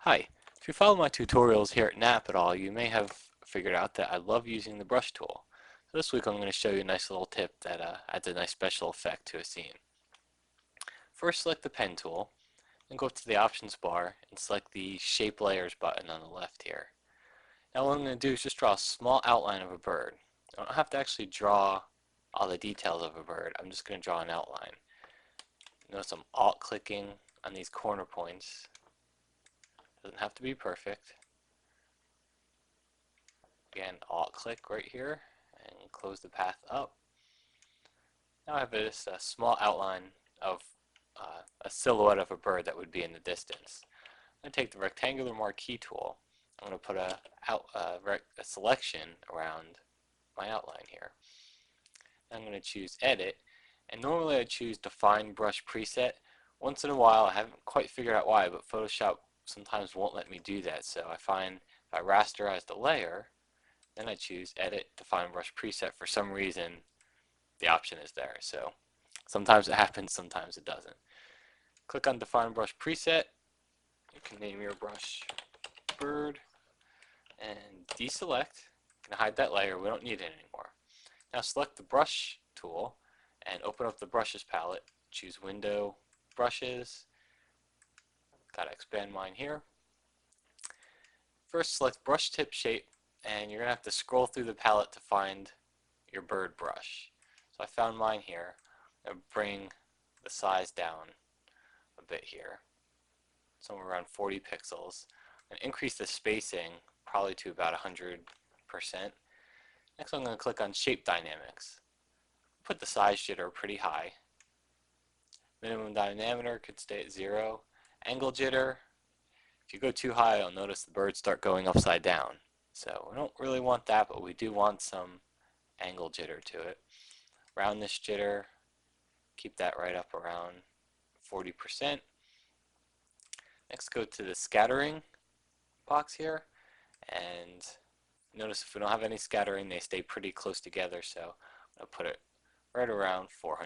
Hi, if you follow my tutorials here at NAP at all, you may have figured out that I love using the brush tool. So this week I'm going to show you a nice little tip that adds a nice special effect to a scene. First, select the pen tool, and go up to the options bar and select the shape layers button on the left here. Now what I'm going to do is just draw a small outline of a bird. I don't have to actually draw all the details of a bird, I'm just going to draw an outline. Notice I'm alt clicking on these corner points. Doesn't have to be perfect. Again, alt click right here and close the path up. Now I have just a small outline of a silhouette of a bird that would be in the distance. I'm going to take the rectangular marquee tool. I'm going to put a selection around my outline here. I'm going to choose edit, and normally I choose define brush preset. Once in a while, I haven't quite figured out why, but Photoshop sometimes won't let me do that. So I find if I rasterize the layer, then I choose edit, define brush preset. For some reason, the option is there. So sometimes it happens, sometimes it doesn't. Click on define brush preset. You can name your brush bird and deselect. You can hide that layer. We don't need it anymore. Now select the brush tool and open up the brushes palette. Choose window, brushes. Gotta expand mine here. First select brush tip shape, and you're going to have to scroll through the palette to find your bird brush. So I found mine here. I'm going to bring the size down a bit here, somewhere around 40 pixels, and increase the spacing probably to about 100%. Next I'm going to click on Shape Dynamics. Put the size jitter pretty high. Minimum diameter could stay at 0. Angle jitter, if you go too high, you'll notice the birds start going upside down. So we don't really want that, but we do want some angle jitter to it. Roundness jitter, keep that right up around 40%. Next go to the scattering box here, and notice if we don't have any scattering, they stay pretty close together, so I'm going to put it right around 400%.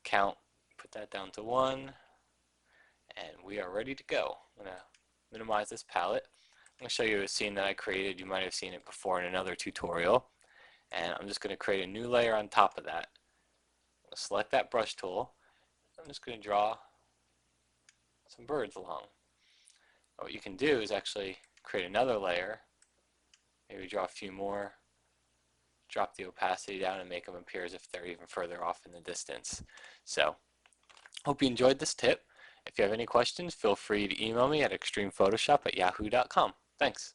Count, put that down to 1, and we are ready to go. I'm going to minimize this palette. I'm going to show you a scene that I created. You might have seen it before in another tutorial. And I'm just going to create a new layer on top of that. I'm going to select that brush tool. I'm just going to draw some birds along. What you can do is actually create another layer. Maybe draw a few more. Drop the opacity down and make them appear as if they're even further off in the distance. So, hope you enjoyed this tip. If you have any questions, feel free to email me at extremephotoshop@yahoo.com. Thanks.